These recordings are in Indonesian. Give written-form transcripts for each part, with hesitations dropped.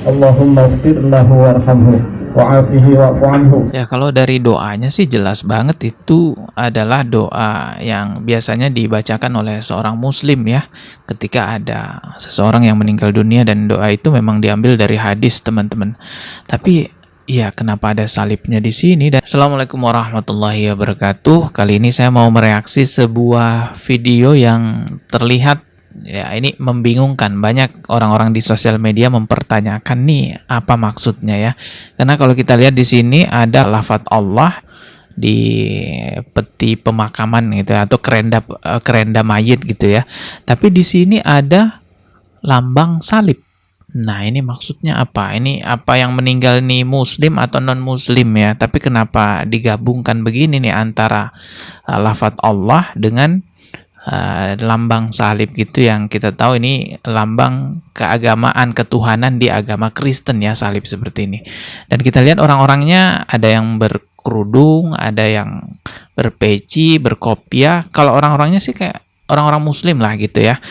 Allahumma ighfir lahu warhamhu wa'afihi wa'fu anhu. Ya, kalau dari doanya sih jelas banget itu adalah doa yang biasanya dibacakan oleh seorang muslim ya ketika ada seseorang yang meninggal dunia, dan doa itu memang diambil dari hadis, teman-teman. Tapi ya, kenapa ada salibnya di sini? Dan Assalamualaikum warahmatullahi wabarakatuh. Kali ini saya mau mereaksi sebuah video yang terlihat ya ini membingungkan. Banyak orang-orang di sosial media mempertanyakan nih apa maksudnya ya. Karena kalau kita lihat di sini ada lafadz Allah di peti pemakaman gitu ya, atau kerenda mayit gitu ya. Tapi di sini ada lambang salib. Nah, ini maksudnya apa? Ini apa yang meninggal nih muslim atau non muslim ya? Tapi kenapa digabungkan begini nih antara lafadz Allah dengan lambang salib gitu, yang kita tahu ini lambang keagamaan, ketuhanan di agama Kristen ya, salib seperti ini. Dan kita lihat orang-orangnya ada yang berkerudung, ada yang berpeci, berkopiah. Kalau orang-orangnya sih kayak orang-orang muslim lah gitu ya.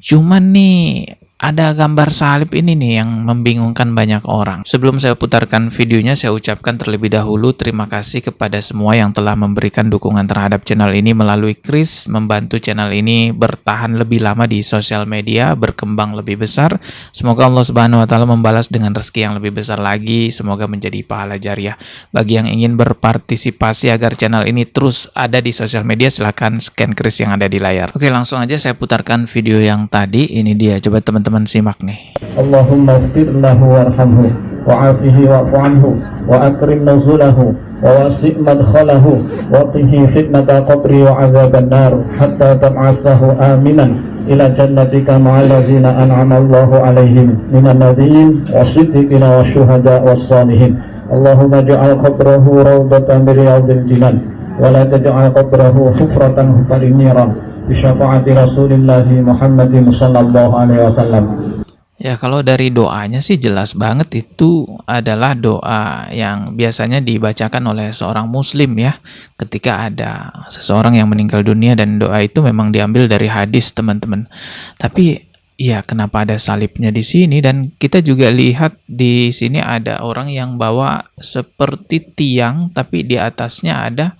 Cuman nih ada gambar salib ini nih yang membingungkan banyak orang. Sebelum saya putarkan videonya, saya ucapkan terlebih dahulu terima kasih kepada semua yang telah memberikan dukungan terhadap channel ini melalui kris, membantu channel ini bertahan lebih lama di sosial media, berkembang lebih besar. Semoga Allah Subhanahu wa taala membalas dengan rezeki yang lebih besar lagi. Semoga menjadi pahala jariah. Bagi yang ingin berpartisipasi agar channel ini terus ada di sosial media, silahkan scan kris yang ada di layar. Oke, langsung aja saya putarkan video yang tadi. Ini dia, coba teman-teman simak nih. Allahumma ighfir lahu warhamhu wa'afihi wa'fu anhu wa akrim nuzulahu wa wasi' madkhalahu wa qihi fitnata qabri wa 'adzaban nar hatta tab'atsahu aminan ila jannatika ma'al ladzina an'ama Allahu 'alaihim minan nabiyyin wasiddiqina wasyuhada wassalihin. Allahumma ja'al qabrahu rawdatan min riyadil jinan wa la taj'al qabrahu hufratan hufalin niran bisyafaati Rasulillahi Muhammadin sallallahu alaihi wasallam. Ya, kalau dari doanya sih jelas banget itu adalah doa yang biasanya dibacakan oleh seorang muslim ya ketika ada seseorang yang meninggal dunia, dan doa itu memang diambil dari hadis, teman-teman. Tapi ya, kenapa ada salibnya di sini? Dan kita juga lihat di sini ada orang yang bawa seperti tiang, tapi di atasnya ada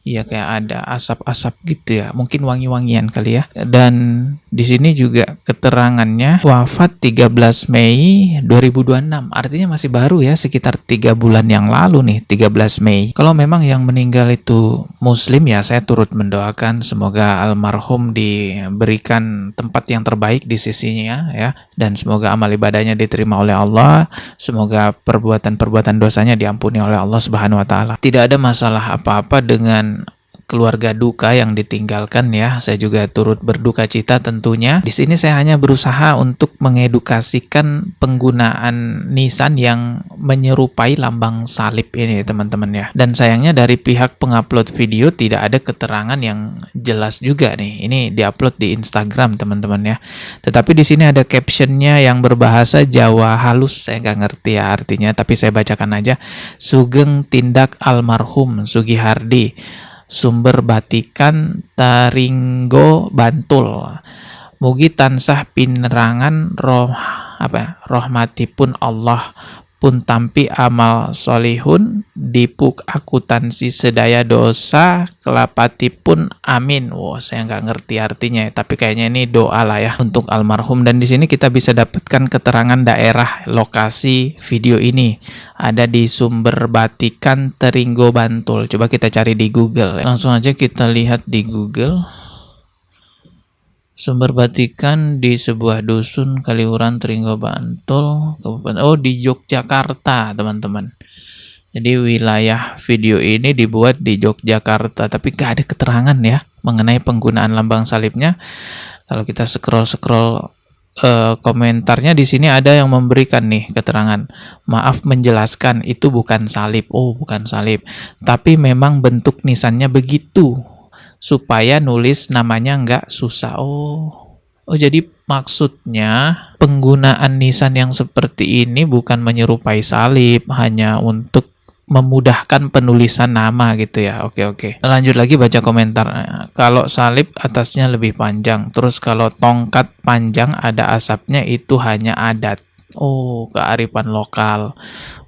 ya kayak ada asap-asap gitu ya, mungkin wangi-wangian kali ya. Dan di sini juga keterangannya wafat 13 Mei 2026, artinya masih baru ya, sekitar 3 bulan yang lalu nih, 13 Mei. Kalau memang yang meninggal itu muslim ya, saya turut mendoakan semoga almarhum diberikan tempat yang terbaik di sisinya ya, dan semoga amal ibadahnya diterima oleh Allah, semoga perbuatan-perbuatan dosanya diampuni oleh Allah Subhanahu wa taala. Tidak ada masalah apa-apa dengan keluarga duka yang ditinggalkan ya. Saya juga turut berduka cita tentunya. Di sini saya hanya berusaha untuk mengedukasikan penggunaan nisan yang menyerupai lambang salib ini, teman-teman ya. Dan sayangnya dari pihak pengupload video tidak ada keterangan yang jelas juga nih. Ini diupload di Instagram, teman-teman ya. Tetapi di sini ada captionnya yang berbahasa Jawa halus, saya nggak ngerti ya artinya, tapi saya bacakan aja. Sugeng tindak almarhum Sugihardi, sumber batikan Taringgo Bantul, mugi tansah pinerangan rohmatipun Allah, pun tampi amal solihun, dipuk akuntansi sedaya dosa kelapatipun, amin. Wow, saya nggak ngerti artinya ya, tapi kayaknya ini doa lah ya untuk almarhum. Dan di sini kita bisa dapatkan keterangan daerah lokasi video ini ada di Sumber Batikan Taringgo Bantul. Coba kita cari di Google ya. Langsung aja kita lihat di Google. Sumber Batikan di sebuah dusun Kaliuran, Taringgo Bantul, Kabupaten di Yogyakarta, teman-teman. Jadi wilayah video ini dibuat di Yogyakarta, tapi gak ada keterangan ya mengenai penggunaan lambang salibnya. Kalau kita scroll komentarnya di sini ada yang memberikan nih keterangan, maaf menjelaskan itu bukan salib. Oh, bukan salib, tapi memang bentuk nisannya begitu supaya nulis namanya nggak susah. Oh, jadi maksudnya penggunaan nisan yang seperti ini bukan menyerupai salib, hanya untuk memudahkan penulisan nama gitu ya. Oke. Lanjut lagi baca komentar. Kalau salib atasnya lebih panjang, terus kalau tongkat panjang ada asapnya itu hanya adat. Oh, kearifan lokal.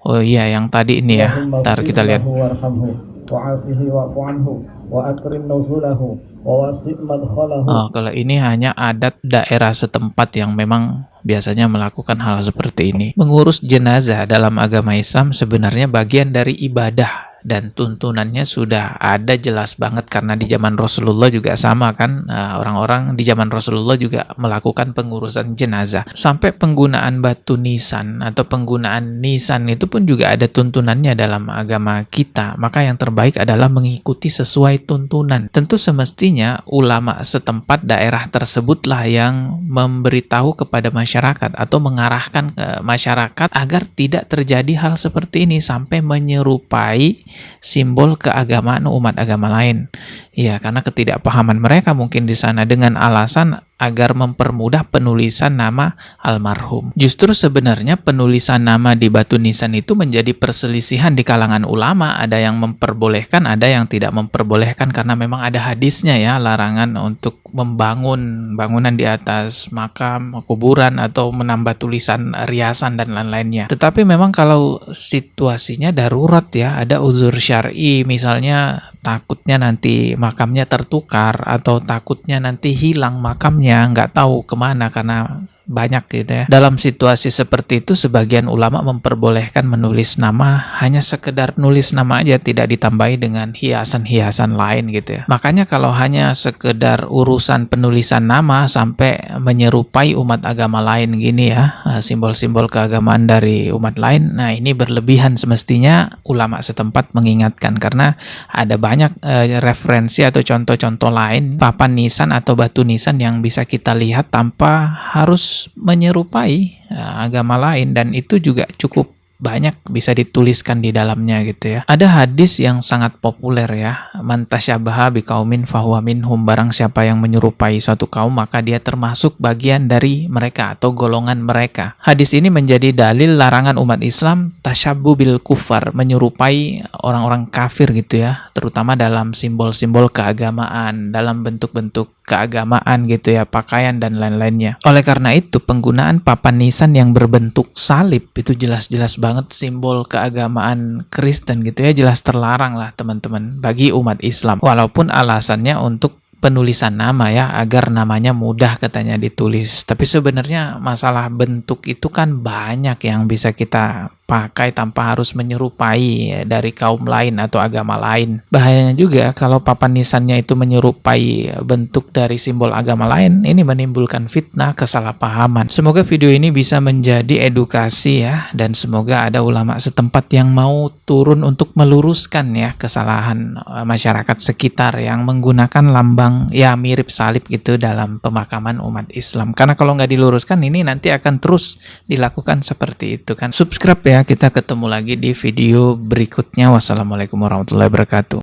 Oh iya, yang tadi ini ya. Allahumma Ntar ighfir kita lihat. lahu warhamhu wa'afihi wa'fu anhu wa akrim nuzulahu wa wasi' madkhalahu. Oh, kalau ini hanya adat daerah setempat yang memang biasanya melakukan hal seperti ini. Mengurus jenazah dalam agama Islam sebenarnya bagian dari ibadah dan tuntunannya sudah ada jelas banget karena di zaman Rasulullah juga sama kan. Orang-orang di zaman Rasulullah juga melakukan pengurusan jenazah. Sampai penggunaan batu nisan atau penggunaan nisan itu pun juga ada tuntunannya dalam agama kita. Maka yang terbaik adalah mengikuti sesuai tuntunan. Tentu semestinya ulama setempat daerah tersebutlah yang memberitahu kepada masyarakat atau mengarahkan ke masyarakat agar tidak terjadi hal seperti ini sampai menyerupai simbol keagamaan umat agama lain. Ya, karena ketidakpahaman mereka mungkin di sana dengan alasan agar mempermudah penulisan nama almarhum. Justru sebenarnya penulisan nama di batu nisan itu menjadi perselisihan di kalangan ulama. Ada yang memperbolehkan, ada yang tidak memperbolehkan karena memang ada hadisnya ya, larangan untuk membangun bangunan di atas makam, kuburan atau menambah tulisan riasan dan lain-lainnya. Tetapi memang kalau situasinya darurat ya, ada uzur syar'i, misalnya takutnya nanti makamnya tertukar atau takutnya nanti hilang makamnya, nggak tahu kemana karena banyak gitu ya. Dalam situasi seperti itu sebagian ulama memperbolehkan menulis nama, hanya sekedar nulis nama aja, tidak ditambahi dengan hiasan-hiasan lain gitu ya. Makanya kalau hanya sekedar urusan penulisan nama sampai menyerupai umat agama lain gini ya, simbol-simbol keagamaan dari umat lain, nah ini berlebihan. Semestinya ulama setempat mengingatkan karena ada banyak referensi atau contoh-contoh lain papan nisan atau batu nisan yang bisa kita lihat tanpa harus menyerupai agama lain, dan itu juga cukup banyak bisa dituliskan di dalamnya gitu ya. Ada hadis yang sangat populer ya, man tasyabaha biqaumin fahuwa minhum, barang siapa yang menyerupai suatu kaum maka dia termasuk bagian dari mereka atau golongan mereka. Hadis ini menjadi dalil larangan umat Islam tasyabbu bil kufar, menyerupai orang-orang kafir gitu ya, terutama dalam simbol-simbol keagamaan, dalam bentuk-bentuk keagamaan gitu ya, pakaian dan lain-lainnya. Oleh karena itu penggunaan papan nisan yang berbentuk salib itu jelas-jelas banget simbol keagamaan Kristen gitu ya, jelas terlarang lah teman-teman bagi umat Islam. Walaupun alasannya untuk penulisan nama ya, agar namanya mudah katanya ditulis. Tapi sebenarnya masalah bentuk itu kan banyak yang bisa kita pakai tanpa harus menyerupai dari kaum lain atau agama lain. Bahayanya juga kalau papan nisannya itu menyerupai bentuk dari simbol agama lain, ini menimbulkan fitnah, kesalahpahaman. Semoga video ini bisa menjadi edukasi ya, dan semoga ada ulama setempat yang mau turun untuk meluruskan ya kesalahan masyarakat sekitar yang menggunakan lambang ya mirip salib gitu dalam pemakaman umat Islam. Karena kalau nggak diluruskan ini nanti akan terus dilakukan seperti itu kan. Subscribe ya, kita ketemu lagi di video berikutnya. Wassalamualaikum warahmatullahi wabarakatuh.